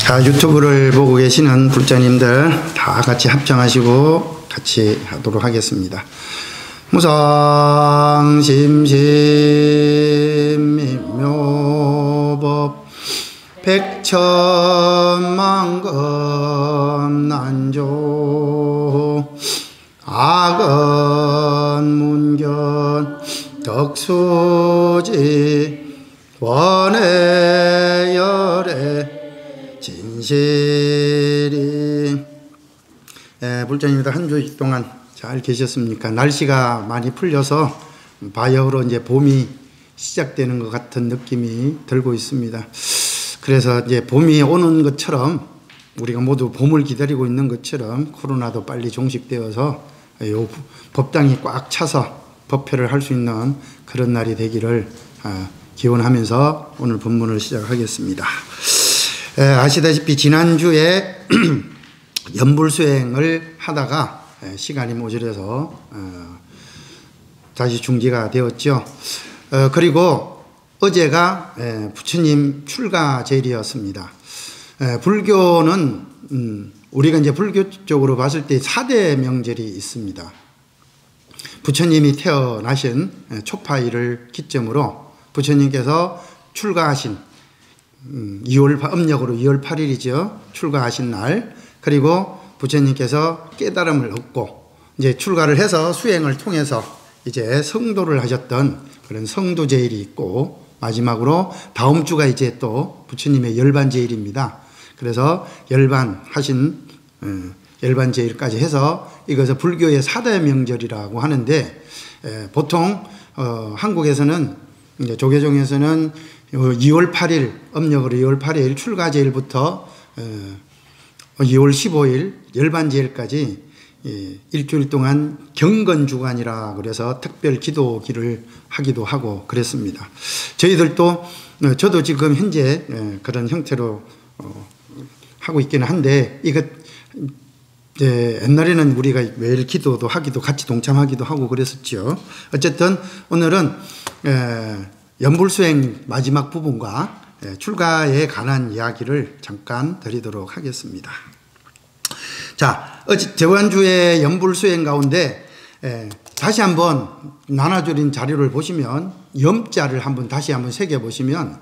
자, 유튜브를 보고 계시는 불자님들 다 같이 합정하시고 같이 하도록 하겠습니다. 무상심심미묘법 백천만금 난조 악언문견 덕수지 원해열애 진실이. 불자님들 한 주 동안 잘 계셨습니까? 날씨가 많이 풀려서 바야흐로 이제 봄이 시작되는 것 같은 느낌이 들고 있습니다. 그래서 이제 봄이 오는 것처럼 우리가 모두 봄을 기다리고 있는 것처럼 코로나도 빨리 종식되어서 요 법당이 꽉 차서 법회를 할 수 있는 그런 날이 되기를 기원하면서 오늘 본문을 시작하겠습니다. 아시다시피 지난주에 연불수행을 하다가 시간이 모자라서 다시 중지가 되었죠. 그리고 어제가 부처님 출가제일이었습니다. 불교는 우리가 이제 불교적으로 봤을 때 4대 명절이 있습니다. 부처님이 태어나신 초파일을 기점으로 부처님께서 출가하신 음력으로 2월 8일이죠. 출가하신 날. 그리고 부처님께서 깨달음을 얻고 이제 출가를 해서 수행을 통해서 이제 성도를 하셨던 그런 성도제일이 있고, 마지막으로 다음 주가 이제 또 부처님의 열반제일입니다. 그래서 열반하신 열반제일까지 해서 이것을 불교의 4대 명절이라고 하는데, 보통 한국에서는 이제 조계종에서는 2월 8일 음력으로 2월 8일 출가제일부터 2월 15일 열반제일까지 일주일 동안 경건주간이라 그래서 특별 기도기를 하기도 하고 그랬습니다. 저희들도 저도 지금 현재 그런 형태로 하고 있기는 한데, 이것 옛날에는 우리가 매일 기도도 하기도 같이 동참하기도 하고 그랬었죠. 어쨌든 오늘은 연불수행 마지막 부분과 출가에 관한 이야기를 잠깐 드리도록 하겠습니다. 자, 저번주에 연불수행 가운데 다시 한번 나눠드린 자료를 보시면 염자를 다시 한번 새겨보시면,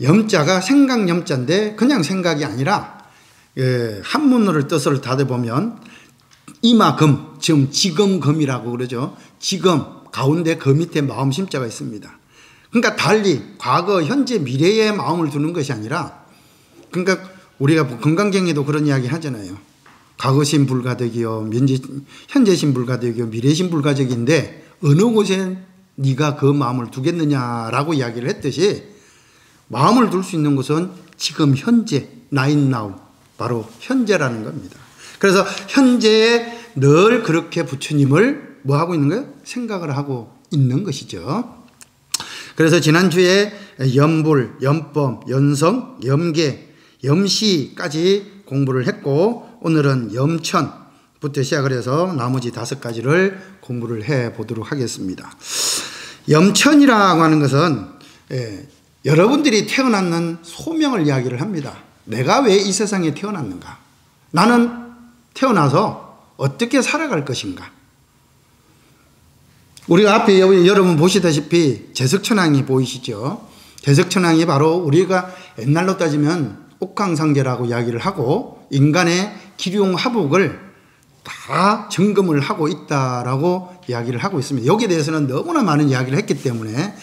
염자가 생각 염자인데 그냥 생각이 아니라 한문어를 뜻을 다져보면 이마금, 지금 지금금이라고 그러죠. 지금 가운데 그 밑에 마음 심자가 있습니다. 그러니까 달리 과거, 현재, 미래에 마음을 두는 것이 아니라, 그러니까 우리가 건강경에도 그런 이야기 하잖아요. 과거신 불가득이요, 현재신 불가득이요, 미래신 불가득인데 어느 곳에 네가 그 마음을 두겠느냐라고 이야기를 했듯이, 마음을 둘 수 있는 곳은 지금 현재, now, now, 바로 현재라는 겁니다. 그래서 현재에 늘 그렇게 부처님을 뭐 하고 있는 거예요? 생각을 하고 있는 것이죠. 그래서 지난주에 염불, 염법, 연성, 염계, 염시까지 공부를 했고, 오늘은 염천부터 시작을 해서 나머지 5가지를 공부를 해 보도록 하겠습니다. 염천이라고 하는 것은 여러분들이 태어났는 소명을 이야기를 합니다. 내가 왜 이 세상에 태어났는가? 나는 태어나서 어떻게 살아갈 것인가? 우리가 앞에 여러분 보시다시피 제석천왕이 보이시죠? 제석천왕이 바로 우리가 옛날로 따지면 옥황상제라고 이야기를 하고, 인간의 기륭하복을 다 점검을 하고 있다라고 이야기를 하고 있습니다. 여기에 대해서는 너무나 많은 이야기를 했기 때문에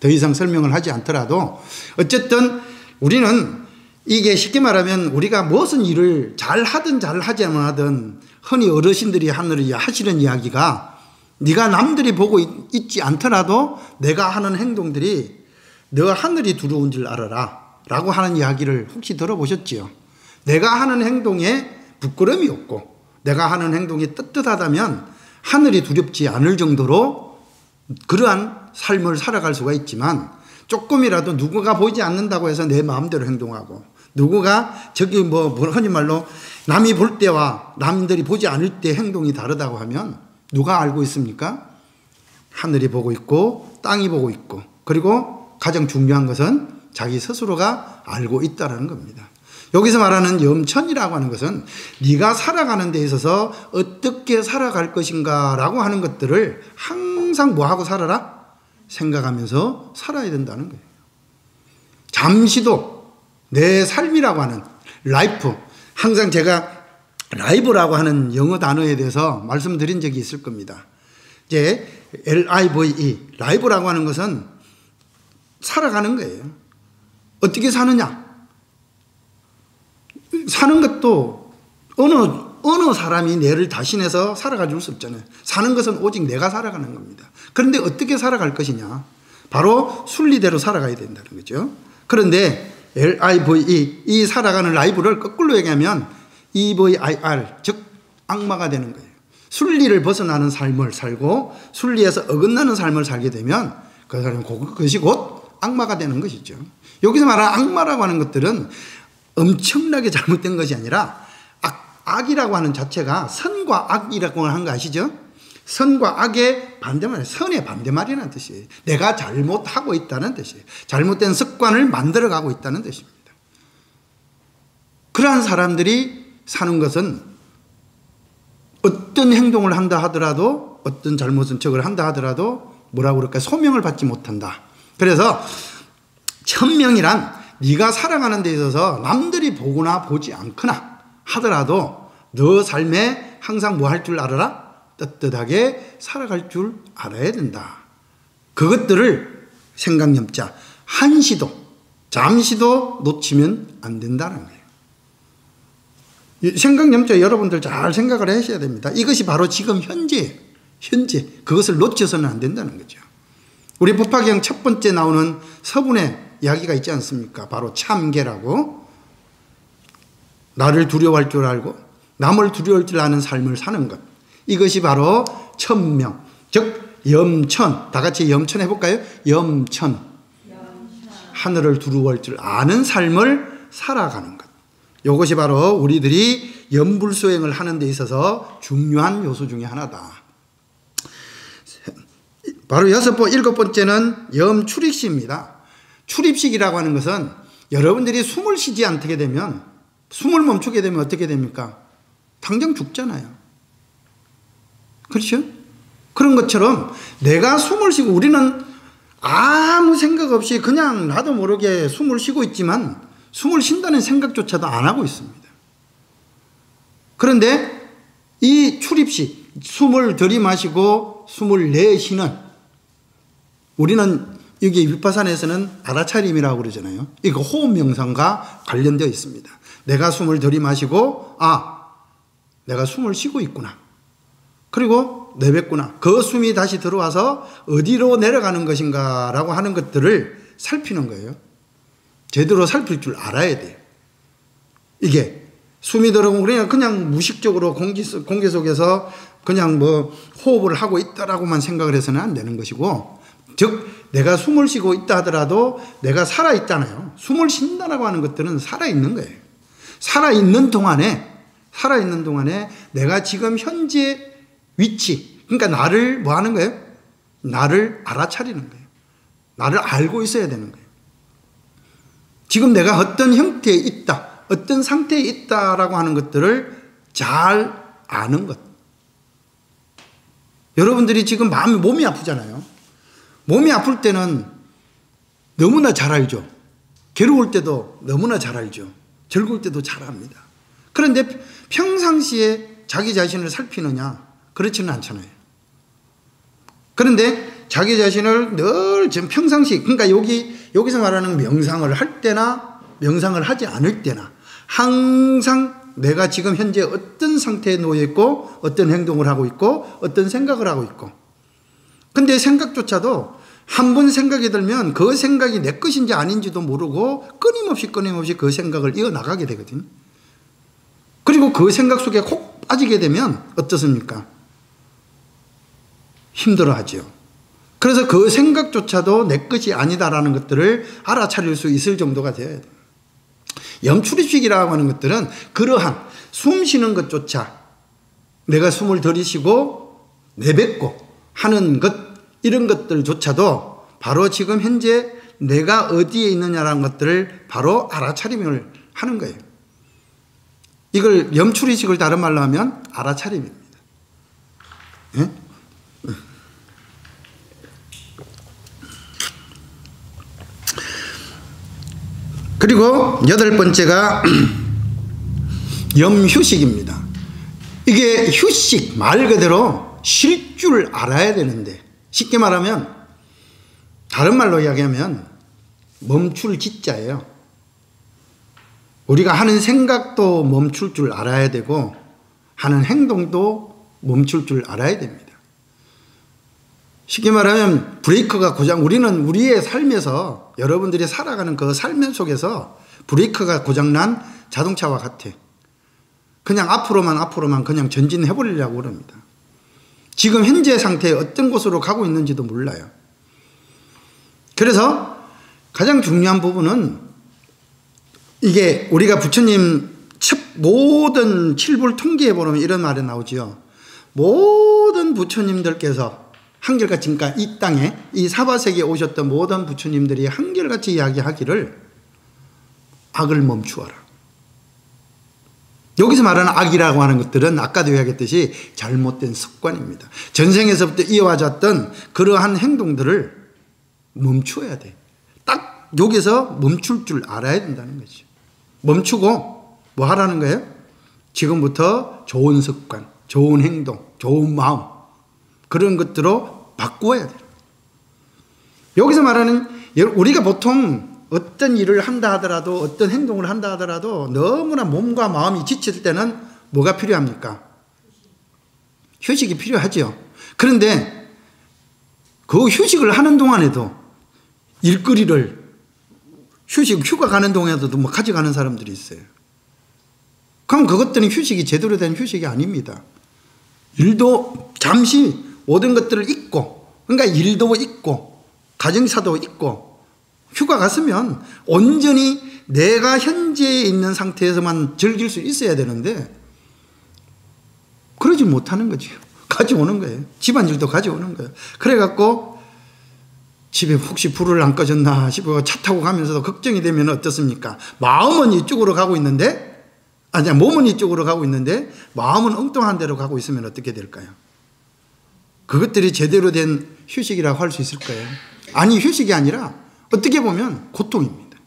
더 이상 설명을 하지 않더라도, 어쨌든 우리는 이게 쉽게 말하면 우리가 무슨 일을 잘하든 잘하지 않든 흔히 어르신들이 하시는 이야기가, 네가 남들이 보고 있지 않더라도 내가 하는 행동들이 너가 하늘이 두려운 줄 알아라 라고 하는 이야기를 혹시 들어보셨지요? 내가 하는 행동에 부끄러움이 없고 내가 하는 행동이 떳떳하다면 하늘이 두렵지 않을 정도로 그러한 삶을 살아갈 수가 있지만, 조금이라도 누구가 보이지 않는다고 해서 내 마음대로 행동하고, 누구가 저기 흔히 말로 남이 볼 때와 남들이 보지 않을 때 행동이 다르다고 하면 누가 알고 있습니까? 하늘이 보고 있고 땅이 보고 있고, 그리고 가장 중요한 것은 자기 스스로가 알고 있다는 겁니다. 여기서 말하는 염천이라고 하는 것은 네가 살아가는 데 있어서 어떻게 살아갈 것인가 라고 하는 것들을 항상 뭐하고 살아라? 생각하면서 살아야 된다는 거예요. 잠시도 내 삶이라고 하는 라이프, 항상 제가 라이브라고 하는 영어 단어에 대해서 말씀드린 적이 있을 겁니다. 이제 LIVE, 라이브라고 하는 것은 살아가는 거예요. 어떻게 사느냐? 사는 것도 어느 사람이 내를 대신해서 살아가 줄 수 없잖아요. 사는 것은 오직 내가 살아가는 겁니다. 그런데 어떻게 살아갈 것이냐? 바로 순리대로 살아가야 된다는 거죠. 그런데 LIVE, 이 살아가는 라이브를 거꾸로 얘기하면 EVIR, 즉 악마가 되는 거예요. 순리를 벗어나는 삶을 살고 순리에서 어긋나는 삶을 살게 되면 그 사람은 그것이 곧 악마가 되는 것이죠. 여기서 말하는 악마라고 하는 것들은 엄청나게 잘못된 것이 아니라 악이라고 하는 자체가 선과 악이라고 하는 거 아시죠? 선과 악의 반대말, 선의 반대말이라는 뜻이에요. 내가 잘못하고 있다는 뜻이에요. 잘못된 습관을 만들어가고 있다는 뜻입니다. 그러한 사람들이 사는 것은 어떤 행동을 한다 하더라도, 어떤 잘못은 척을 한다 하더라도 뭐라고 그럴까요? 소명을 받지 못한다. 그래서 천명이란 네가 살아가는 데 있어서 남들이 보거나 보지 않거나 하더라도 너 삶에 항상 뭐 할 줄 알아라? 떳떳하게 살아갈 줄 알아야 된다. 그것들을 생각염자 한시도 잠시도 놓치면 안 된다는 거예요. 생각염자 여러분들 잘 생각을 하셔야 됩니다. 이것이 바로 지금 현재 그것을 놓쳐서는 안 된다는 거죠. 우리 법화경 첫 번째 나오는 서분의 이야기가 있지 않습니까? 바로 참계라고, 나를 두려워할 줄 알고 남을 두려워할 줄 아는 삶을 사는 것, 이것이 바로 천명, 즉 염천. 다 같이 염천 해볼까요? 염천. 하늘을 두려워할 줄 아는 삶을 살아가는 것, 이것이 바로 우리들이 염불수행을 하는 데 있어서 중요한 요소 중에 하나다. 바로 일곱 번째는 염출입식입니다. 출입식이라고 하는 것은 여러분들이 숨을 쉬지 않게 되면, 숨을 멈추게 되면 어떻게 됩니까? 당장 죽잖아요. 그렇죠? 그런 것처럼 내가 숨을 쉬고, 우리는 아무 생각 없이 그냥 나도 모르게 숨을 쉬고 있지만 숨을 쉰다는 생각조차도 안 하고 있습니다. 그런데 이 출입식, 숨을 들이마시고 숨을 내쉬는, 우리는 여기 윗바산에서는 알아차림이라고 그러잖아요. 이거 호흡 명상과 관련되어 있습니다. 내가 숨을 들이마시고, 내가 숨을 쉬고 있구나. 그리고 내뱉구나. 그 숨이 다시 들어와서 어디로 내려가는 것인가 라고 하는 것들을 살피는 거예요. 제대로 살필 줄 알아야 돼요. 이게 숨이 들어오면 그냥 무식적으로 공기 속에서 그냥 뭐 호흡을 하고 있다라고만 생각을 해서는 안 되는 것이고, 즉 내가 숨을 쉬고 있다 하더라도 내가 살아있잖아요. 숨을 쉰다라고 하는 것들은 살아있는 거예요. 살아있는 동안에 내가 지금 현재 위치, 그러니까 나를 뭐 하는 거예요? 나를 알아차리는 거예요. 나를 알고 있어야 되는 거예요. 지금 내가 어떤 형태에 있다, 어떤 상태에 있다라고 하는 것들을 잘 아는 것. 여러분들이 지금 몸이 아프잖아요. 몸이 아플 때는 너무나 잘 알죠. 괴로울 때도 너무나 잘 알죠. 즐거울 때도 잘 압니다. 그런데 평상시에 자기 자신을 살피느냐? 그렇지는 않잖아요. 그런데 자기 자신을 늘 지금 평상시, 그러니까 여기서 말하는 명상을 할 때나 명상을 하지 않을 때나 항상 내가 지금 현재 어떤 상태에 놓여 있고 어떤 행동을 하고 있고 어떤 생각을 하고 있고, 근데 생각조차도 한 번 생각이 들면 그 생각이 내 것인지 아닌지도 모르고 끊임없이 그 생각을 이어나가게 되거든요. 그리고 그 생각 속에 콕 빠지게 되면 어떻습니까? 힘들어하죠. 그래서 그 생각조차도 내 것이 아니다라는 것들을 알아차릴 수 있을 정도가 되어야 돼요. 염출입식이라고 하는 것들은 그러한 숨 쉬는 것조차, 내가 숨을 들이쉬고 내뱉고 하는 것, 이런 것들조차도 바로 지금 현재 내가 어디에 있느냐라는 것들을 바로 알아차림을 하는 거예요. 이걸 염출의식을 다른 말로 하면 알아차림입니다. 예? 그리고 여덟 번째가 염휴식입니다. 이게 휴식, 말 그대로 쉴 줄 알아야 되는데, 쉽게 말하면, 다른 말로 이야기하면 멈출 지자예요. 우리가 하는 생각도 멈출 줄 알아야 되고 하는 행동도 멈출 줄 알아야 됩니다. 쉽게 말하면 브레이크가 고장, 우리는 우리의 삶에서, 여러분들이 살아가는 그 삶 속에서 브레이크가 고장난 자동차와 같아. 그냥 앞으로만 그냥 전진해 버리려고 그럽니다. 지금 현재 상태에 어떤 곳으로 가고 있는지도 몰라요. 그래서 가장 중요한 부분은, 이게 우리가 부처님 모든 칠불 통계에 보면 이런 말이 나오지요. 모든 부처님들께서 한결같이, 그러니까 이 땅에, 이 사바세계에 오셨던 모든 부처님들이 한결같이 이야기하기를 악을 멈추어라. 여기서 말하는 악이라고 하는 것들은 아까도 이야기했듯이 잘못된 습관입니다. 전생에서부터 이어와졌던 그러한 행동들을 멈추어야 돼. 딱 여기서 멈출 줄 알아야 된다는 거죠. 멈추고 뭐 하라는 거예요? 지금부터 좋은 습관, 좋은 행동, 좋은 마음, 그런 것들로 바꾸어야 돼요. 여기서 말하는, 우리가 보통 어떤 일을 한다 하더라도, 어떤 행동을 한다 하더라도 너무나 몸과 마음이 지칠 때는 뭐가 필요합니까? 휴식이 필요하죠. 그런데 그 휴식을 하는 동안에도 일거리를 휴가 가는 동안에도 뭐 가져가는 사람들이 있어요. 그럼 그것들은 휴식이 제대로 된 휴식이 아닙니다. 일도 잠시 모든 것들을 잊고, 그러니까 일도 잊고 가정사도 잊고 휴가 갔으면 온전히 내가 현재에 있는 상태에서만 즐길 수 있어야 되는데 그러지 못하는 거죠. 가져오는 거예요. 집안일도 가져오는 거예요. 그래갖고 집에 혹시 불을 안 꺼졌나 싶어 차 타고 가면서도 걱정이 되면 어떻습니까? 마음은 이쪽으로 가고 있는데, 아니, 몸은 이쪽으로 가고 있는데 마음은 엉뚱한 데로 가고 있으면 어떻게 될까요? 그것들이 제대로 된 휴식이라고 할 수 있을까요? 아니, 휴식이 아니라 어떻게 보면 고통입니다.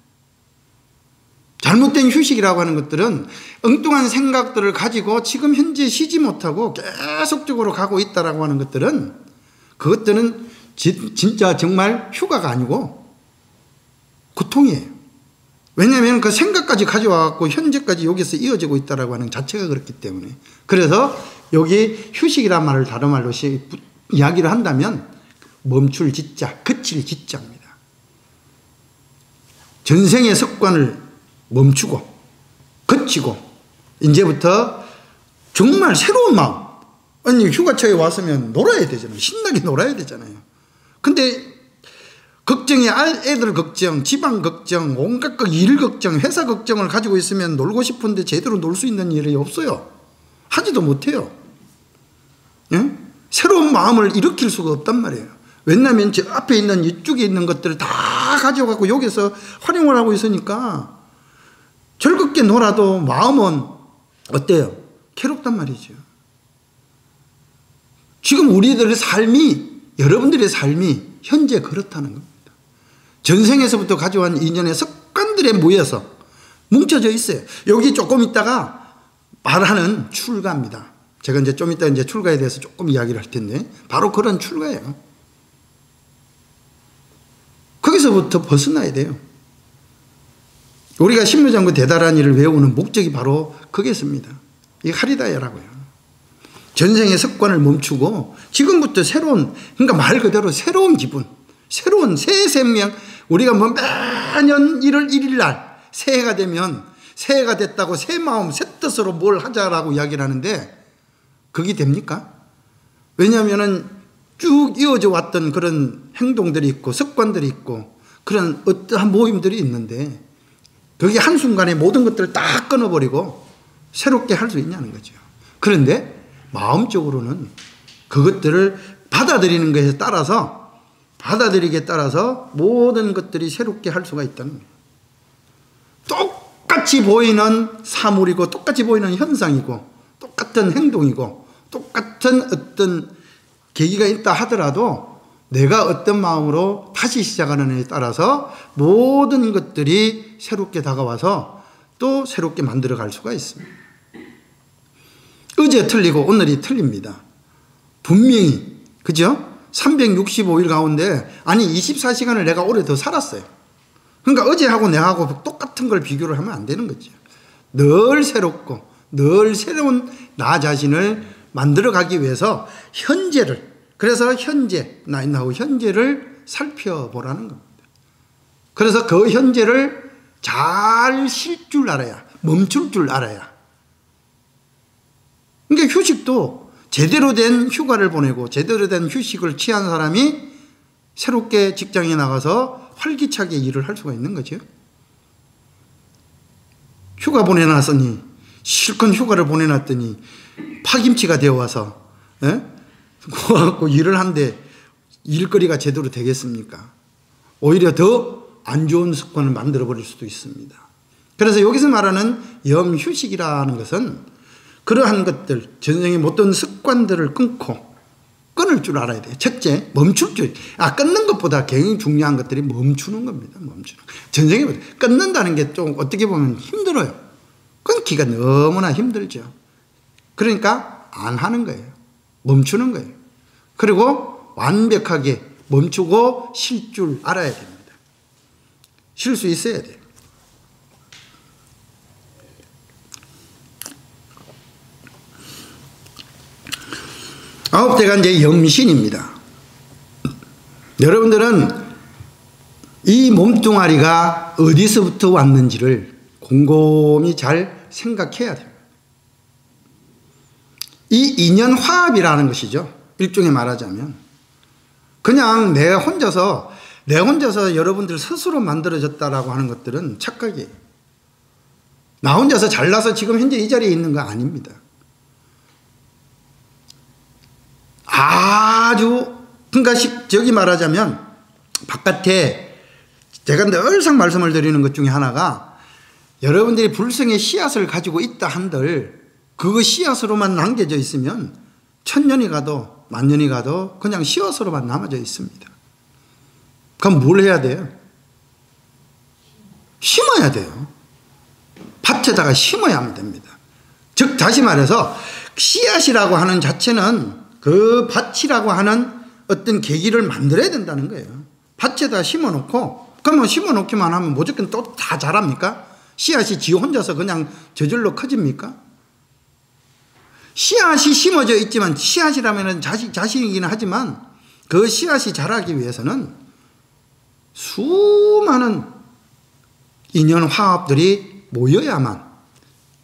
잘못된 휴식이라고 하는 것들은 엉뚱한 생각들을 가지고 지금 현재 쉬지 못하고 계속적으로 가고 있다라고 하는 것들은, 그것들은 진짜 정말 휴가가 아니고 고통이에요. 왜냐하면 그 생각까지 가져와갖고 현재까지 여기서 이어지고 있다라고 하는 자체가 그렇기 때문에. 그래서 여기 휴식이란 말을 다른 말로 이야기를 한다면 멈출 지자, 그칠 지자입니다. 전생의 습관을 멈추고 그치고 이제부터 정말 새로운 마음. 아니, 휴가처에 왔으면 놀아야 되잖아요. 신나게 놀아야 되잖아요. 근데 걱정이 애들 걱정, 집안 걱정, 온갖 일 걱정, 회사 걱정을 가지고 있으면 놀고 싶은데 제대로 놀 수 있는 일이 없어요. 하지도 못해요. 예? 새로운 마음을 일으킬 수가 없단 말이에요. 왜냐하면 저 앞에 있는 이쪽에 있는 것들을 다 가져가고 여기서 활용을 하고 있으니까 즐겁게 놀아도 마음은 어때요? 괴롭단 말이죠. 지금 우리들의 삶이, 여러분들의 삶이 현재 그렇다는 겁니다. 전생에서부터 가져온 인연의 습관들에 모여서 뭉쳐져 있어요. 여기 조금 있다가 말하는 출가입니다. 제가 이제 좀 이따 이제 출가에 대해서 조금 이야기를 할 텐데, 바로 그런 출가예요. 거기서부터 벗어나야 돼요. 우리가 신묘장구 대단한 일을 외우는 목적이 바로 거기였습니다. 이 하리다야라고요. 전생의 습관을 멈추고 지금부터 새로운, 그러니까 말 그대로 새로운 기분, 새로운 새 생명. 우리가 뭐 매년 1월 1일 날 새해가 되면 새해가 됐다고 새 마음 새 뜻으로 뭘 하자라고 이야기를 하는데 그게 됩니까? 왜냐하면은 쭉 이어져 왔던 그런 행동들이 있고 습관들이 있고 그런 어떠한 모임들이 있는데 그게 한순간에 모든 것들을 다 끊어버리고 새롭게 할 수 있냐는 거죠. 그런데 마음적으로는 그것들을 받아들이는 것에 따라서, 받아들이기에 따라서 모든 것들이 새롭게 할 수가 있다는 거예요. 똑같이 보이는 사물이고 똑같이 보이는 현상이고 똑같은 행동이고 똑같은 어떤 계기가 있다 하더라도 내가 어떤 마음으로 다시 시작하느냐에 따라서 모든 것들이 새롭게 다가와서 또 새롭게 만들어 갈 수가 있습니다. 어제 틀리고 오늘이 틀립니다. 분명히. 그죠? 365일 가운데 아니 24시간을 내가 올해 더 살았어요. 그러니까 어제하고 내하고 똑같은 걸 비교를 하면 안 되는 거죠. 늘 새롭고 늘 새로운 나 자신을 만들어가기 위해서 현재를, 그래서 현재 나인나우 현재를 살펴보라는 겁니다. 그래서 그 현재를 잘 쉴 줄 알아야, 멈출 줄 알아야. 그러니까 휴식도 제대로 된 휴가를 보내고 제대로 된 휴식을 취한 사람이 새롭게 직장에 나가서 활기차게 일을 할 수가 있는 거죠. 휴가 보내놨으니 실컷 휴가를 보내놨더니 파김치가 되어와서 그 일을 한데 일거리가 제대로 되겠습니까? 오히려 더 안 좋은 습관을 만들어 버릴 수도 있습니다. 그래서 여기서 말하는 염휴식이라는 것은 그러한 것들, 전생에 못된 습관들을 끊을 줄 알아야 돼요. 첫째, 멈출 줄. 끊는 것보다 굉장히 중요한 것들이 멈추는 겁니다. 멈추는. 전생에 끊는다는 게 좀 어떻게 보면 힘들어요. 끊기가 너무나 힘들죠. 그러니까 안 하는 거예요. 멈추는 거예요. 그리고 완벽하게 멈추고 쉴 줄 알아야 됩니다. 쉴 수 있어야 돼요. 아홉째가 이제 염신입니다. 여러분들은 이 몸뚱아리가 어디서부터 왔는지를 곰곰이 잘 생각해야 돼요. 이 인연화합이라는 것이죠. 일종의 말하자면 그냥 내 혼자서 여러분들 스스로 만들어졌다라고 하는 것들은 착각이에요. 나 혼자서 잘나서 지금 현재 이 자리에 있는 거 아닙니다. 아주, 그러니까 저기 말하자면 바깥에 제가 늘상 말씀을 드리는 것 중에 하나가 여러분들이 불성의 씨앗을 가지고 있다 한들 그 씨앗으로만 남겨져 있으면 1000년이 가도 만년이 가도 그냥 씨앗으로만 남아져 있습니다. 그럼 뭘 해야 돼요? 심어야 돼요. 밭에다가 심어야 하면 됩니다. 즉 다시 말해서 씨앗이라고 하는 자체는 그 밭이라고 하는 어떤 계기를 만들어야 된다는 거예요. 밭에다 심어놓고 그러면 심어놓기만 하면 무조건 또 다 자랍니까? 씨앗이 지 혼자서 그냥 저절로 커집니까? 씨앗이 심어져 있지만 씨앗이라면 자신이긴 하지만 그 씨앗이 자라기 위해서는 수많은 인연 화합들이 모여야만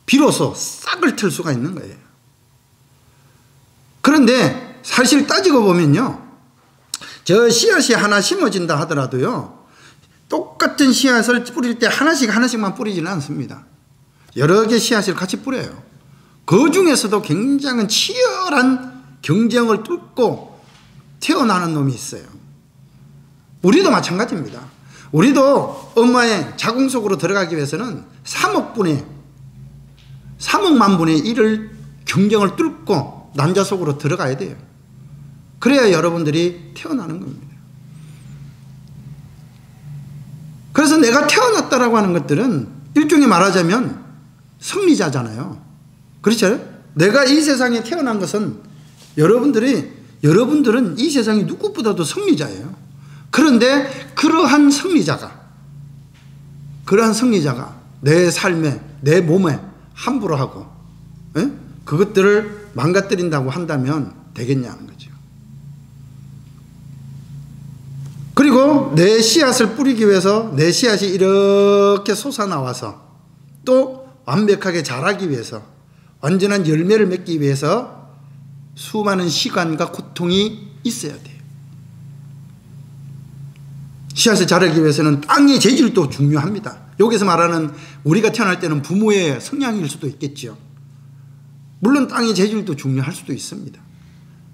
비로소 싹을 틀 수가 있는 거예요. 그런데 사실 따지고 보면요, 저 씨앗이 하나 심어진다 하더라도요 똑같은 씨앗을 뿌릴 때 하나씩만 뿌리지는 않습니다. 여러 개 씨앗을 같이 뿌려요. 그 중에서도 굉장히 치열한 경쟁을 뚫고 태어나는 놈이 있어요. 우리도 마찬가지입니다. 우리도 엄마의 자궁 속으로 들어가기 위해서는 3억만 분의 1을 경쟁을 뚫고 난자 속으로 들어가야 돼요. 그래야 여러분들이 태어나는 겁니다. 그래서 내가 태어났다라고 하는 것들은 일종의 말하자면 승리자잖아요. 그렇죠? 내가 이 세상에 태어난 것은 여러분들은 이 세상에 누구보다도 승리자예요. 그런데 그러한 승리자가 내 삶에, 내 몸에 함부로 하고 그것들을 망가뜨린다고 한다면 되겠냐는 거죠. 그리고 내 씨앗을 뿌리기 위해서 내 씨앗이 이렇게 솟아나와서 또 완벽하게 자라기 위해서 완전한 열매를 맺기 위해서 수많은 시간과 고통이 있어야 돼요. 씨앗을 자라기 위해서는 땅의 재질도 중요합니다. 여기서 말하는 우리가 태어날 때는 부모의 성향일 수도 있겠죠. 물론 땅의 재질도 중요할 수도 있습니다.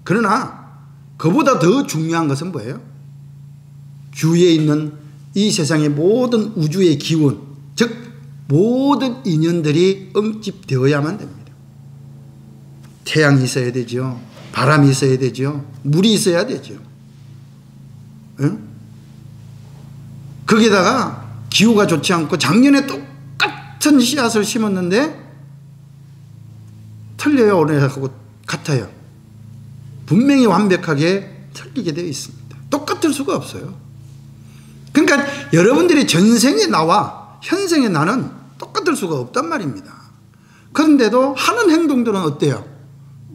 그러나 그보다 더 중요한 것은 뭐예요? 주위에 있는 이 세상의 모든 우주의 기운, 즉 모든 인연들이 응집되어야만 됩니다. 태양이 있어야 되죠. 바람이 있어야 되죠. 물이 있어야 되죠. 응? 거기다가 기후가 좋지 않고 작년에 똑같은 씨앗을 심었는데 틀려요, 올해하고 같아요. 분명히 완벽하게 틀리게 되어 있습니다. 똑같을 수가 없어요. 그러니까 여러분들이 전생의 나와 현생의 나는 똑같을 수가 없단 말입니다. 그런데도 하는 행동들은 어때요?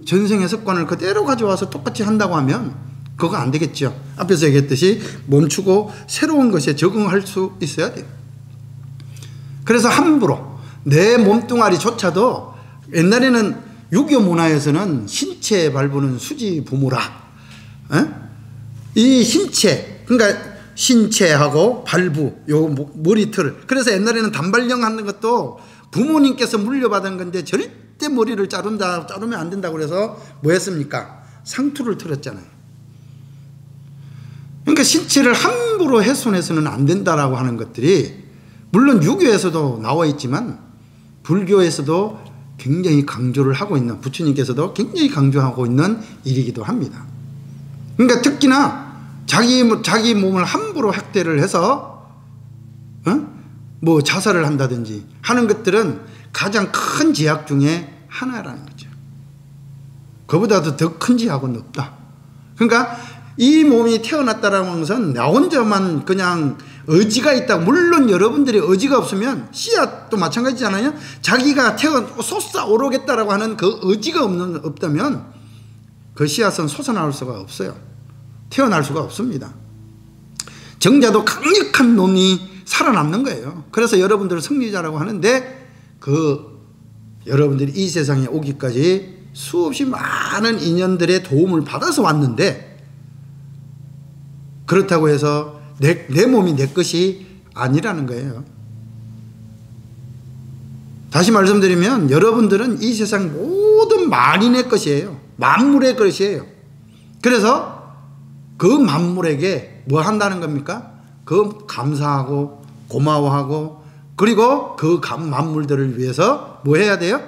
전생의 습관을 그대로 가져와서 똑같이 한다고 하면 그거 안 되겠죠. 앞에서 얘기했듯이 멈추고 새로운 것에 적응할 수 있어야 돼요. 그래서 함부로 내 몸뚱아리조차도 옛날에는 유교 문화에서는 신체에 발부는 수지 부모라. 이 신체, 그러니까 신체하고 발부, 요 머리털. 그래서 옛날에는 단발령 하는 것도 부모님께서 물려받은 건데 절대 머리를 자르면 안 된다고 그래서 뭐 했습니까? 상투를 틀었잖아요. 그러니까 신체를 함부로 훼손해서는 안 된다라고 하는 것들이 물론 유교에서도 나와 있지만 불교에서도 굉장히 강조를 하고 있는, 부처님께서도 굉장히 강조하고 있는 일이기도 합니다. 그러니까 특히나 자기 몸을 함부로 학대를 해서 뭐 자살을 한다든지 하는 것들은 가장 큰 제약 중에 하나라는 거죠. 그보다도 더 큰 제약은 없다. 그러니까 이 몸이 태어났다라는 것은 나 혼자만 그냥 의지가 있다. 물론 여러분들이 의지가 없으면 씨앗도 마찬가지잖아요. 자기가 솟아오르겠다라고 하는 그 의지가 없다면 그 씨앗은 솟아나올 수가 없어요. 태어날 수가 없습니다. 정자도 강력한 놈이 살아남는 거예요. 그래서 여러분들을 승리자라고 하는데 여러분들이 이 세상에 오기까지 수없이 많은 인연들의 도움을 받아서 왔는데 그렇다고 해서 내 몸이 내 것이 아니라는 거예요. 다시 말씀드리면 여러분들은 이 세상 모든 만이 내 것이에요. 만물의 것이에요. 그래서 그 만물에게 뭐 한다는 겁니까? 그 감사하고 고마워하고 그리고 그 만물들을 위해서 뭐 해야 돼요?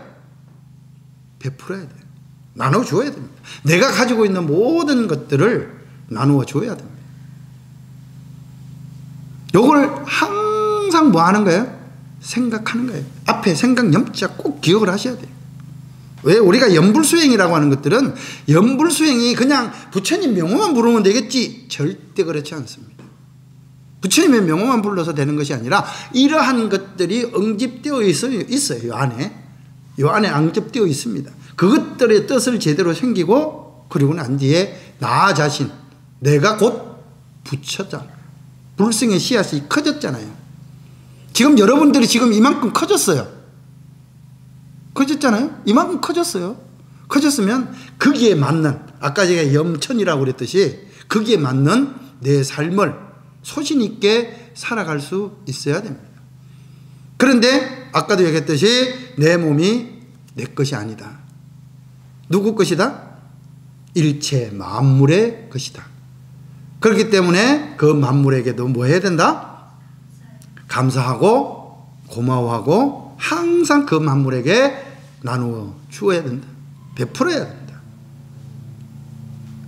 베풀어야 돼요. 나눠줘야 됩니다. 내가 가지고 있는 모든 것들을 나누어 줘야 됩니다. 요걸 항상 뭐 하는 거예요? 생각하는 거예요. 앞에 생각 염자 꼭 기억을 하셔야 돼요. 왜? 우리가 연불수행이라고 하는 것들은 연불수행이 그냥 부처님 명호만 부르면 되겠지, 절대 그렇지 않습니다. 부처님의 명호만 불러서 되는 것이 아니라 이러한 것들이 응집되어 있어요. 이 안에 응집되어 있습니다. 그것들의 뜻을 제대로 생기고 그리고 난 뒤에 나 자신, 내가 곧 부처다. 불승의 씨앗이 커졌잖아요. 지금 여러분들이 지금 이만큼 커졌어요. 커졌잖아요. 이만큼 커졌어요. 커졌으면 거기에 맞는, 아까 제가 염천이라고 그랬듯이 거기에 맞는 내 삶을 소신 있게 살아갈 수 있어야 됩니다. 그런데 아까도 얘기했듯이 내 몸이 내 것이 아니다. 누구 것이다? 일체 만물의 것이다. 그렇기 때문에 그 만물에게도 뭐 해야 된다? 감사하고 고마워하고 항상 그 만물에게 나누어 주어야 된다. 베풀어야 된다.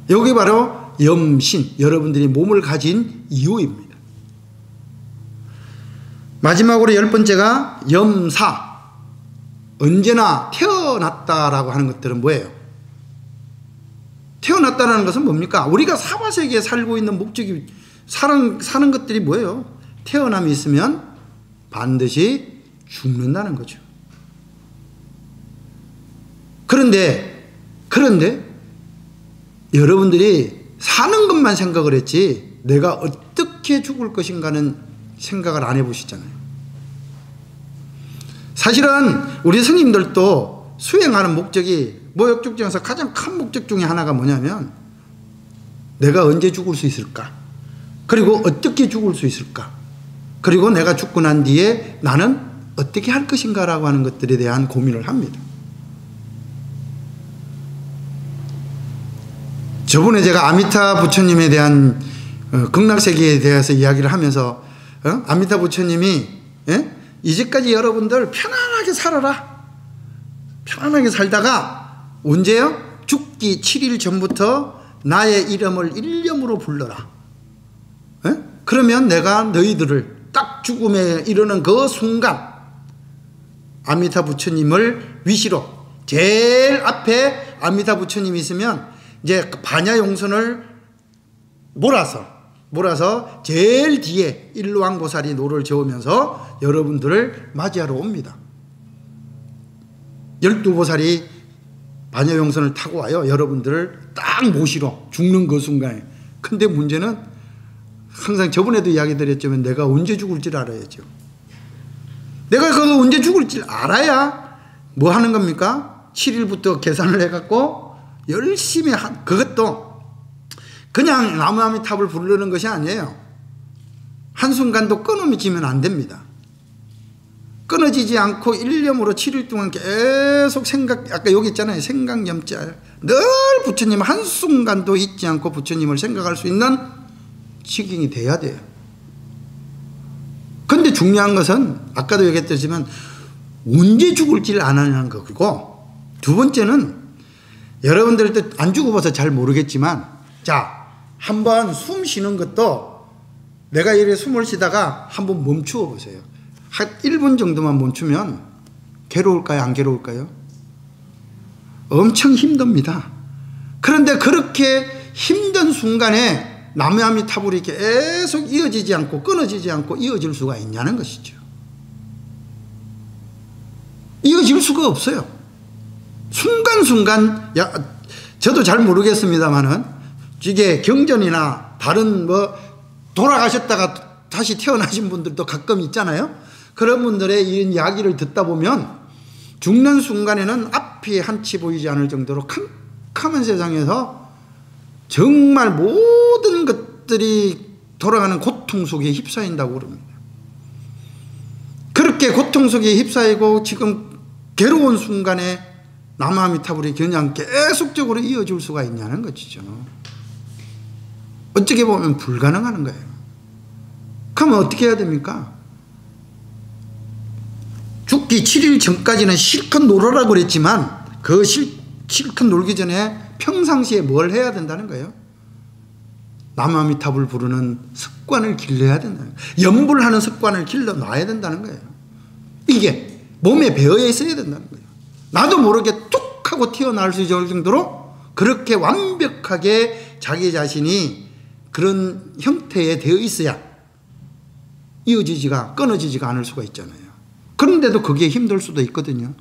여기 바로 염신, 여러분들이 몸을 가진 이유입니다. 마지막으로 10번째가 염사. 언제나 태어났다라고 하는 것들은 뭐예요? 태어났다는 것은 뭡니까? 우리가 사바세계에 살고 있는 목적이 사는 것들이 뭐예요? 태어남이 있으면 반드시 죽는다는 거죠. 그런데 여러분들이 사는 것만 생각을 했지 내가 어떻게 죽을 것인가는 생각을 안 해보시잖아요. 사실은 우리 스님들도 수행하는 목적이 모욕죽 중에서 가장 큰 목적 중에 하나가 뭐냐면 내가 언제 죽을 수 있을까? 그리고 어떻게 죽을 수 있을까? 그리고 내가 죽고 난 뒤에 나는 어떻게 할 것인가 라고 하는 것들에 대한 고민을 합니다. 저번에 제가 아미타 부처님에 대한 극락세계에 대해서 이야기를 하면서 아미타 부처님이 이제까지 여러분들 편안하게 살아라. 편안하게 살다가 언제요? 죽기 7일 전부터 나의 이름을 일념으로 불러라. 에? 그러면 내가 너희들을 딱 죽음에 이르는 그 순간 아미타 부처님을 위시로 제일 앞에 아미타 부처님이 있으면 이제 반야용선을 몰아서 제일 뒤에 일로왕보살이 노를 저으면서 여러분들을 맞이하러 옵니다. 12보살이 반야용선을 타고 와요. 여러분들을 딱 모시러 죽는 그 순간에. 근데 문제는 항상 저번에도 이야기 드렸지만 내가 언제 죽을지를 알아야죠. 내가 그거 언제 죽을지 알아야 뭐 하는 겁니까? 7일부터 계산을 해갖고 열심히 그것도 그냥 나무아미탑을 부르는 것이 아니에요. 한순간도 끊어지면 안 됩니다. 끊어지지 않고 일념으로 7일 동안 계속 아까 여기 있잖아요. 생각념자. 늘 부처님 한순간도 잊지 않고 부처님을 생각할 수 있는 시경이 돼야 돼요. 근데 중요한 것은 아까도 얘기했지만 언제 죽을지를 안 하는 거고, 두 번째는 여러분들도 안 죽어봐서 잘 모르겠지만, 자, 한번 숨 쉬는 것도 내가 이렇게 숨을 쉬다가 한번 멈추어 보세요. 한 1분 정도만 멈추면 괴로울까요? 안 괴로울까요? 엄청 힘듭니다. 그런데 그렇게 힘든 순간에 나무아미타불이 계속 이어지지 않고 끊어지지 않고 이어질 수가 있냐는 것이죠. 이어질 수가 없어요. 순간순간, 저도 잘 모르겠습니다만은 이게 경전이나 다른 뭐 돌아가셨다가 다시 태어나신 분들도 가끔 있잖아요. 그런 분들의 이 이야기를 듣다 보면 죽는 순간에는 앞이 한치 보이지 않을 정도로 캄캄한 세상에서 정말 모든 것들이 돌아가는 고통 속에 휩싸인다고 그럽니다. 그렇게 고통 속에 휩싸이고 지금 괴로운 순간에 나무아미타불이 그냥 계속적으로 이어질 수가 있냐는 것이죠. 어떻게 보면 불가능한 거예요. 그러면 어떻게 해야 됩니까? 죽기 7일 전까지는 실컷 놀아라 그랬지만 그 실컷 놀기 전에 평상시에 뭘 해야 된다는 거예요? 나무아미타불 부르는 습관을 길러야 된다는 거예요. 염불하는 습관을 길러놔야 된다는 거예요. 이게 몸에 배어 있어야 된다는 거예요. 나도 모르게 툭 하고 튀어나올 수 있을 정도로 그렇게 완벽하게 자기 자신이 그런 형태에 되어 있어야 이어지지가 끊어지지가 않을 수가 있잖아요. 그런데도 그게 힘들 수도 있거든요.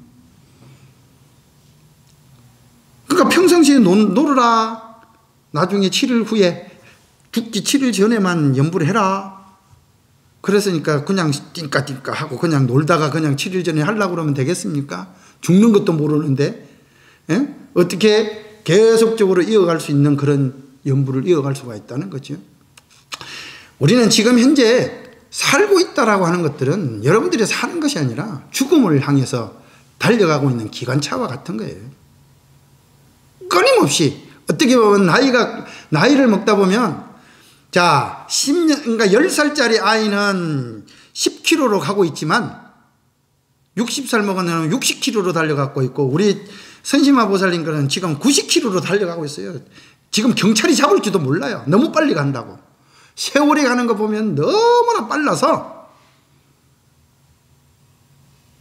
그러니까 평상시에 놀으라. 나중에 7일 후에 죽기 7일 전에만 염불을 해라. 그랬으니까 그냥 띵까띵까 하고 그냥 놀다가 그냥 7일 전에 하려고 그러면 되겠습니까? 죽는 것도 모르는데, 예? 어떻게 계속적으로 이어갈 수 있는 그런 염불을 이어갈 수가 있다는 거죠. 우리는 지금 현재 살고 있다라고 하는 것들은 여러분들이 사는 것이 아니라 죽음을 향해서 달려가고 있는 기관차와 같은 거예요. 끊임없이 어떻게 보면 나이를 먹다 보면, 자, 10년, 그러니까 10살짜리 아이는 10km로 가고 있지만 60살 먹은 애는 60km로 달려가고 있고, 우리 선심아 보살님 거는 지금 90km로 달려가고 있어요. 지금 경찰이 잡을지도 몰라요. 너무 빨리 간다고. 세월이 가는 거 보면 너무나 빨라서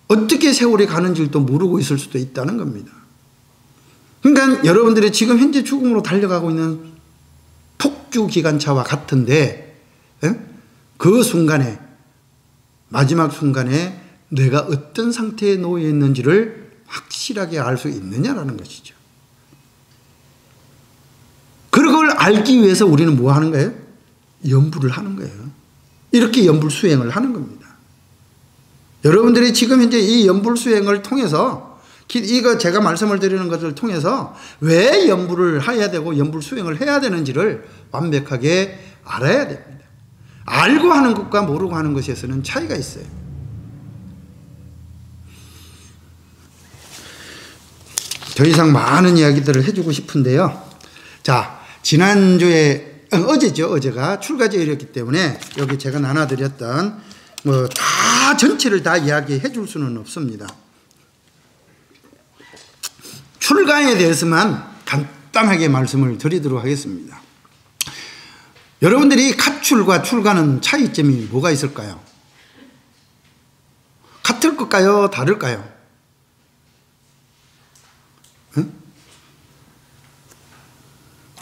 어떻게 세월이 가는지도 모르고 있을 수도 있다는 겁니다. 그러니까 여러분들이 지금 현재 죽음으로 달려가고 있는 폭주 기관차와 같은데, 그 순간에, 마지막 순간에 내가 어떤 상태에 놓여 있는지를 확실하게 알 수 있느냐라는 것이죠. 그걸 알기 위해서 우리는 뭐 하는 거예요? 염불을 하는 거예요. 이렇게 염불 수행을 하는 겁니다. 여러분들이 지금 현재 이 염불 수행을 통해서, 이거 제가 말씀을 드리는 것을 통해서 왜 염불을 해야 되고 염불 수행을 해야 되는지를 완벽하게 알아야 됩니다. 알고 하는 것과 모르고 하는 것에서는 차이가 있어요. 더 이상 많은 이야기들을 해주고 싶은데요. 자, 지난주에, 어제죠. 어제가 출가제일이었기 때문에 여기 제가 나눠드렸던 다 전체를 다 이야기해 줄 수는 없습니다. 출가에 대해서만 간단하게 말씀을 드리도록 하겠습니다. 여러분들이 가출과 출가는 차이점이 뭐가 있을까요? 같을 걸까요? 다를까요? 응?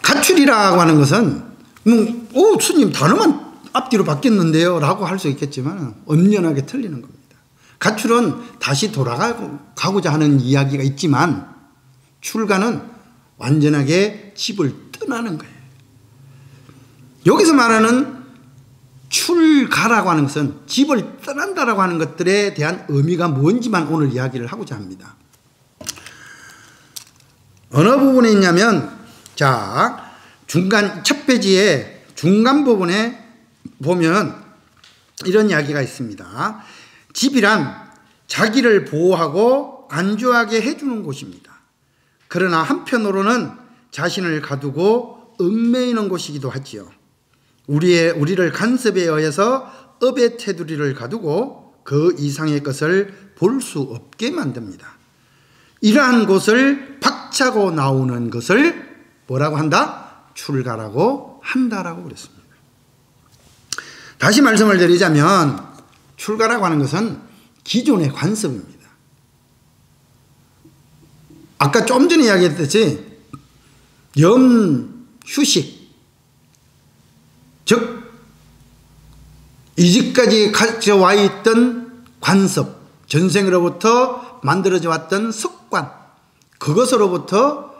가출이라고 하는 것은 스님 단어만 앞뒤로 바뀌었는데요 라고 할 수 있겠지만 엄연하게 틀리는 겁니다. 가출은 다시 돌아가고자 하는 이야기가 있지만 출가는 완전하게 집을 떠나는 거예요. 여기서 말하는 출가라고 하는 것은 집을 떠난다라고 하는 것들에 대한 의미가 뭔지만 오늘 이야기를 하고자 합니다. 어느 부분에 있냐면 자 중간 첫 페이지에 중간 부분에 보면 이런 이야기가 있습니다. 집이란 자기를 보호하고 안주하게 해주는 곳입니다. 그러나 한편으로는 자신을 가두고 얽매이는 곳이기도 하지요. 우리를 간섭에 의해서 업의 테두리를 가두고 그 이상의 것을 볼 수 없게 만듭니다. 이러한 곳을 박차고 나오는 것을 뭐라고 한다? 출가라고 한다라고 그랬습니다. 다시 말씀을 드리자면 출가라고 하는 것은 기존의 관습입니다. 아까 좀 전에 이야기했듯이 휴식 즉 이집까지 가져와 있던 관습 전생으로부터 만들어져 왔던 습관 그것으로부터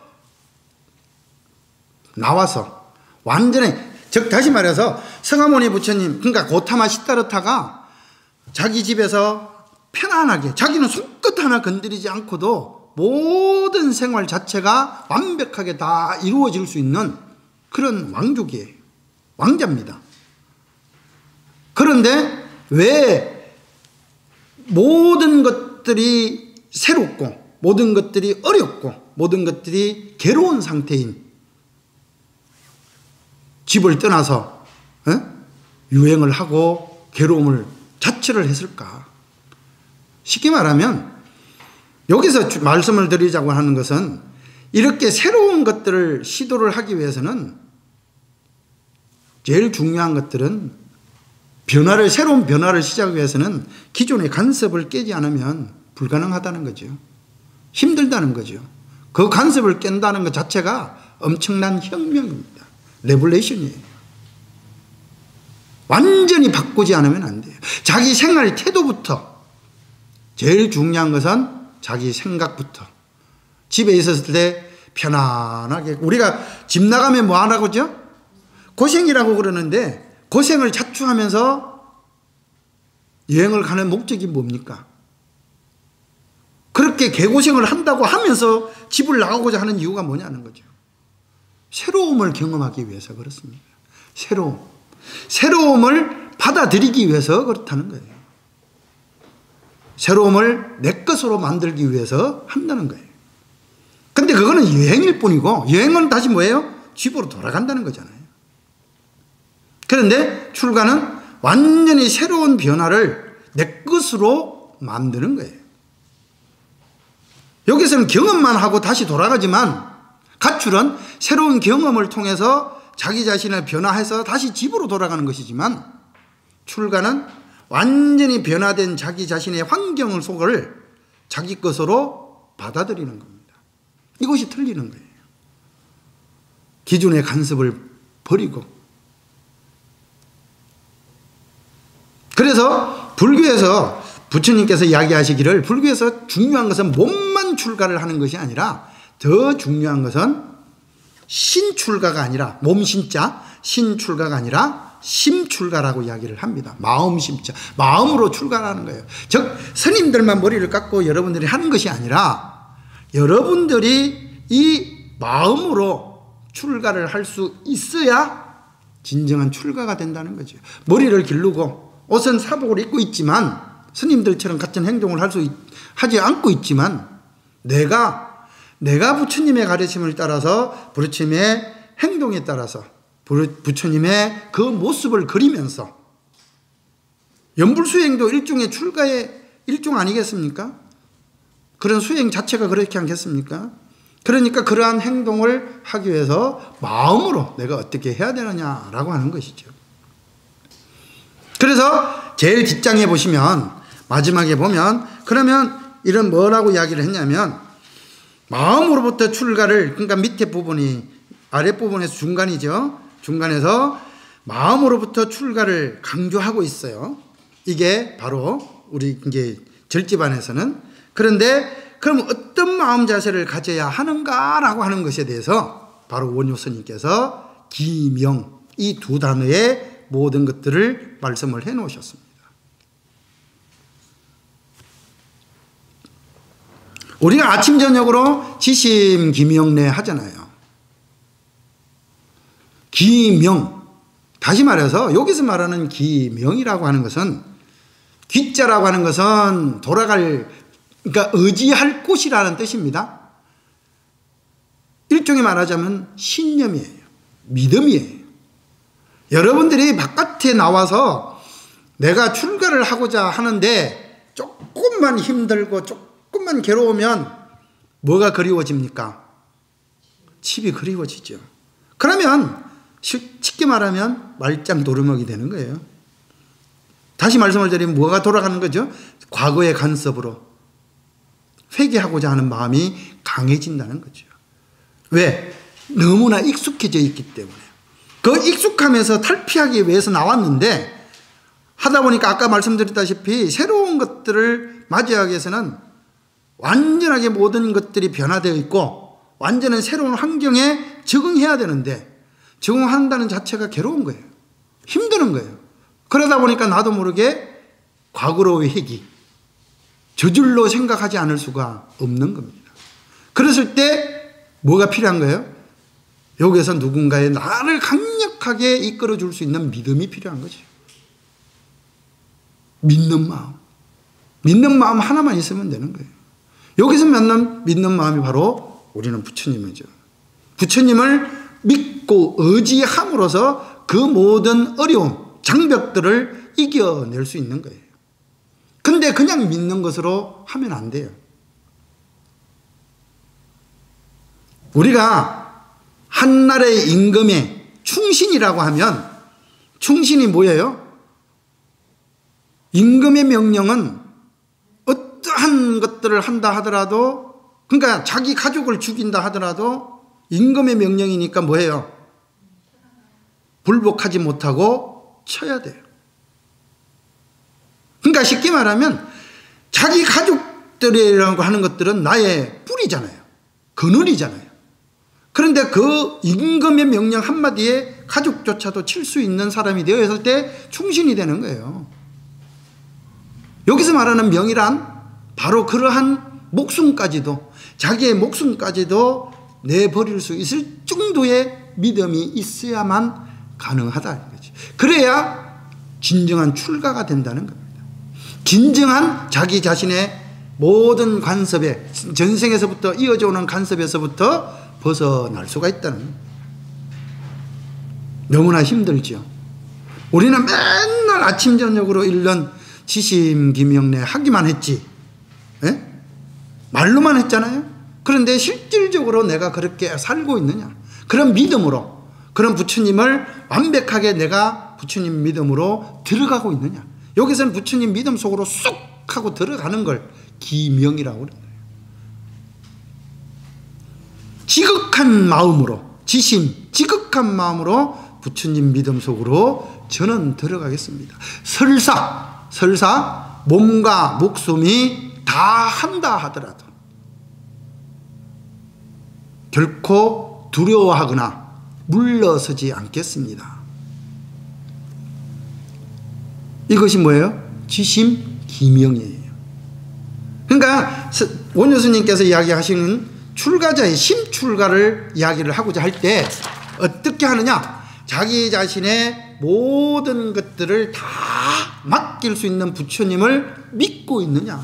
나와서 완전히 즉 다시 말해서 성하모니 부처님 그러니까 고타마 시타르타가 자기 집에서 편안하게 자기는 손끝 하나 건드리지 않고도 모든 생활 자체가 완벽하게 다 이루어질 수 있는 그런 왕족이에요. 왕자입니다. 그런데 왜 모든 것들이 새롭고 모든 것들이 어렵고 모든 것들이 괴로운 상태인 집을 떠나서 유행을 하고 괴로움을 자처를 했을까? 쉽게 말하면 여기서 말씀을 드리자고 하는 것은 이렇게 새로운 것들을 시도를 하기 위해서는 제일 중요한 것들은 새로운 변화를 시작하기 위해서는 기존의 간섭을 깨지 않으면 불가능하다는 거죠. 힘들다는 거죠. 그 간섭을 깬다는 것 자체가 엄청난 혁명입니다. 레볼레이션이에요. 완전히 바꾸지 않으면 안 돼요. 자기 생활 태도부터 제일 중요한 것은 자기 생각부터 집에 있었을 때 편안하게 우리가 집 나가면 뭐 하라고 그러죠? 고생이라고 그러는데 고생을 자초하면서 여행을 가는 목적이 뭡니까? 그렇게 개고생을 한다고 하면서 집을 나가고자 하는 이유가 뭐냐는 거죠. 새로움을 경험하기 위해서 그렇습니다. 새로움을 받아들이기 위해서 그렇다는 거예요. 새로움을 내 것으로 만들기 위해서 한다는 거예요. 근데 그거는 여행일 뿐이고 여행은 다시 뭐예요? 집으로 돌아간다는 거잖아요. 그런데 출가는 완전히 새로운 변화를 내 것으로 만드는 거예요. 여기서는 경험만 하고 다시 돌아가지만 가출은 새로운 경험을 통해서 자기 자신을 변화해서 다시 집으로 돌아가는 것이지만 출가는 완전히 변화된 자기 자신의 환경 속을 자기 것으로 받아들이는 겁니다. 이것이 틀리는 거예요. 기존의 간섭을 버리고. 그래서 불교에서 부처님께서 이야기하시기를 불교에서 중요한 것은 몸만 출가를 하는 것이 아니라 더 중요한 것은 신출가가 아니라 몸신자 신출가가 아니라 심출가라고 이야기를 합니다. 마음심자 마음으로 출가하는 거예요. 즉 스님들만 머리를 깎고 여러분들이 하는 것이 아니라 여러분들이 이 마음으로 출가를 할 수 있어야 진정한 출가가 된다는 거죠. 머리를 기르고 옷은 사복을 입고 있지만 스님들처럼 같은 행동을 하지 않고 있지만 내가 부처님의 가르침을 따라서 부처님의 행동에 따라서 부처님의 그 모습을 그리면서 연불수행도 일종의 출가의 일종 아니겠습니까? 그런 수행 자체가 그렇게 않겠습니까? 그러니까 그러한 행동을 하기 위해서 마음으로 내가 어떻게 해야 되느냐라고 하는 것이죠. 그래서 제일 뒷장에 보시면 마지막에 보면 그러면 이런 뭐라고 이야기를 했냐면 마음으로부터 출가를, 그러니까 밑에 부분이 아랫부분에서 중간이죠. 중간에서 마음으로부터 출가를 강조하고 있어요. 이게 바로 우리 이제 절집안에서는. 그런데 그럼 어떤 마음 자세를 가져야 하는가라고 하는 것에 대해서 바로 원효 스님께서 기명, 이 두 단어의 모든 것들을 말씀을 해 놓으셨습니다. 우리가 아침 저녁으로 지심 기명내 하잖아요. 기명, 다시 말해서 여기서 말하는 기명이라고 하는 것은, 귀자라고 하는 것은 돌아갈, 그러니까 의지할 곳이라는 뜻입니다. 일종의 말하자면 신념이에요. 믿음이에요. 여러분들이 바깥에 나와서 내가 출가를 하고자 하는데 조금만 힘들고 조금만 괴로우면 뭐가 그리워집니까? 집이 그리워지죠. 그러면 쉽게 말하면 말짱 도루묵이 되는 거예요. 다시 말씀을 드리면 뭐가 돌아가는 거죠? 과거의 간섭으로 회개하고자 하는 마음이 강해진다는 거죠. 왜? 너무나 익숙해져 있기 때문에. 그 익숙함에서 탈피하기 위해서 나왔는데 하다 보니까 아까 말씀드렸다시피 새로운 것들을 맞이하기 위해서는 완전하게 모든 것들이 변화되어 있고 완전한 새로운 환경에 적응해야 되는데 적응한다는 자체가 괴로운 거예요. 힘드는 거예요. 그러다 보니까 나도 모르게 과거로의 회귀, 저절로 생각하지 않을 수가 없는 겁니다. 그랬을 때 뭐가 필요한 거예요? 여기에서 누군가의 나를 강력하게 이끌어 줄 수 있는 믿음이 필요한 거죠. 믿는 마음. 믿는 마음 하나만 있으면 되는 거예요. 여기서 믿는 마음이 바로 우리는 부처님이죠. 부처님을 믿고 의지함으로써 그 모든 어려움, 장벽들을 이겨낼 수 있는 거예요. 근데 그냥 믿는 것으로 하면 안 돼요. 우리가 한나라의 임금의 충신이라고 하면 충신이 뭐예요? 임금의 명령은 어떠한 것들을 한다 하더라도, 그러니까 자기 가족을 죽인다 하더라도 임금의 명령이니까 뭐예요? 불복하지 못하고 쳐야 돼요. 그러니까 쉽게 말하면 자기 가족들이라고 하는 것들은 나의 뿌리잖아요. 그늘이잖아요. 그런데 그 임금의 명령 한마디에 가족조차도 칠 수 있는 사람이 되었을 때 충신이 되는 거예요. 여기서 말하는 명이란 바로 그러한 목숨까지도, 자기의 목숨까지도 내버릴 수 있을 정도의 믿음이 있어야만 가능하다는 거지. 그래야 진정한 출가가 된다는 겁니다. 진정한 자기 자신의 모든 간섭에, 전생에서부터 이어져 오는 간섭에서부터 벗어날 수가 있다는 거예요. 너무나 힘들죠. 우리는 맨날 아침 저녁으로 읽는 지심기명내 하기만 했지, 예? 말로만 했잖아요. 그런데 실질적으로 내가 그렇게 살고 있느냐, 그런 믿음으로, 그런 부처님을 완벽하게 내가 부처님 믿음으로 들어가고 있느냐. 여기서는 부처님 믿음 속으로 쏙 하고 들어가는 걸 기명이라고 그래요. 지극한 마음으로, 지극한 마음으로 부처님 믿음 속으로 저는 들어가겠습니다. 설사 몸과 목숨이 다 한다 하더라도 결코 두려워하거나 물러서지 않겠습니다. 이것이 뭐예요? 지심기명이에요. 그러니까 원효 스님께서 이야기하시는 출가자의 심출가를 이야기를 하고자 할 때 어떻게 하느냐? 자기 자신의 모든 것들을 다 맡길 수 있는 부처님을 믿고 있느냐.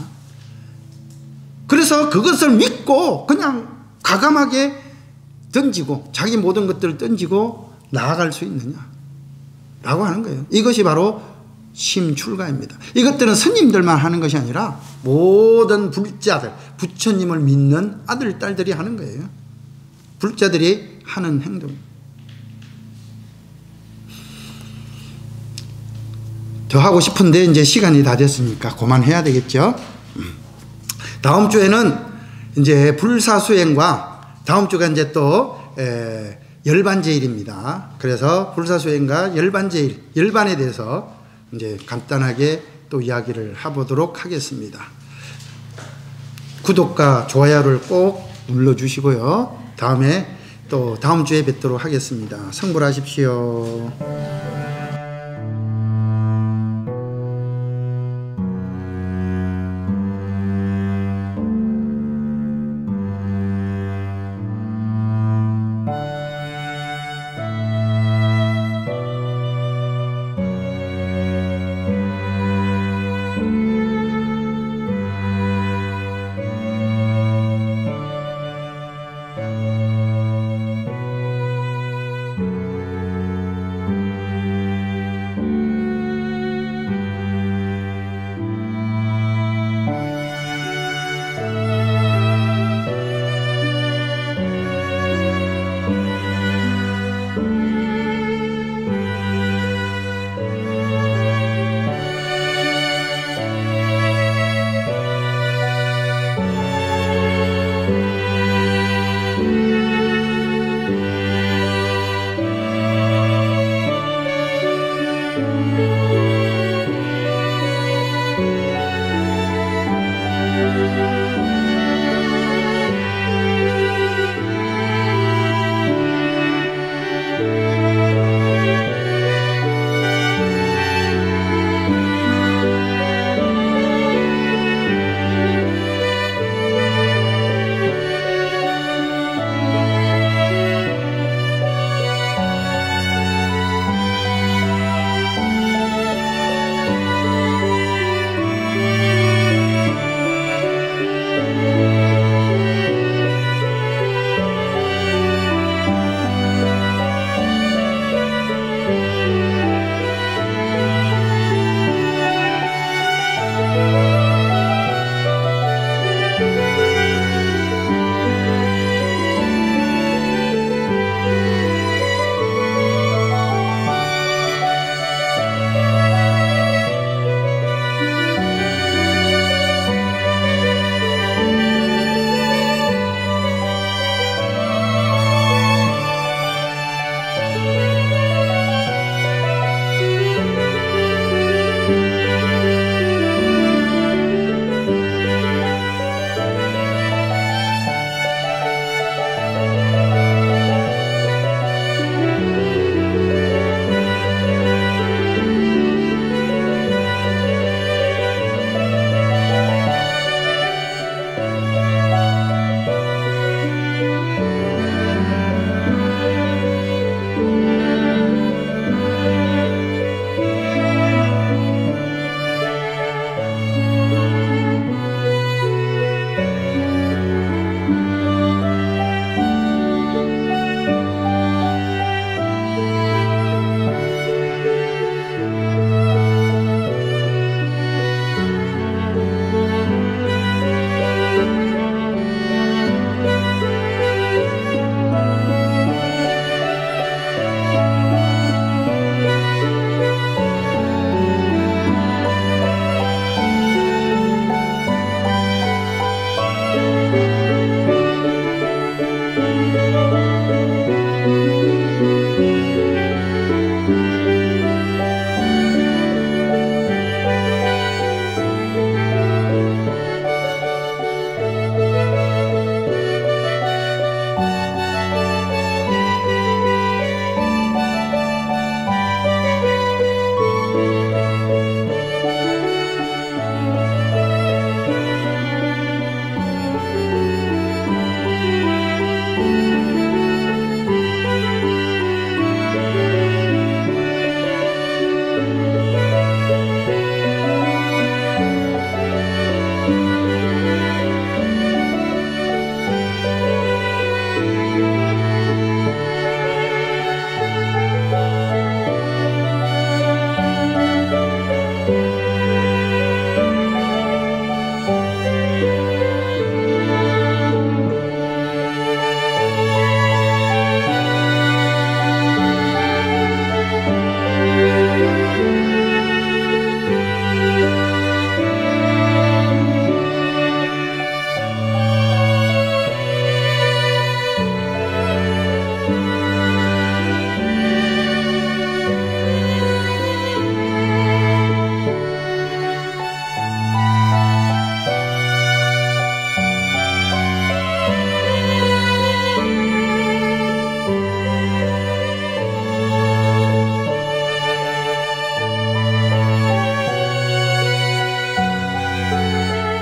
그래서 그것을 믿고 그냥 과감하게 던지고 자기 모든 것들을 던지고 나아갈 수 있느냐 라고 하는 거예요. 이것이 바로 심출가입니다. 이것들은 스님들만 하는 것이 아니라 모든 불자들, 부처님을 믿는 아들, 딸들이 하는 거예요. 불자들이 하는 행동. 더 하고 싶은데 이제 시간이 다 됐으니까 그만해야 되겠죠. 다음 주에는 이제 불사수행과 다음 주가 이제 또 열반제일입니다. 그래서 불사수행과 열반제일, 열반에 대해서 이제 간단하게 또 이야기를 해보도록 하겠습니다. 구독과 좋아요를 꼭 눌러주시고요. 다음에 또 다음 주에 뵙도록 하겠습니다. 성불하십시오.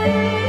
주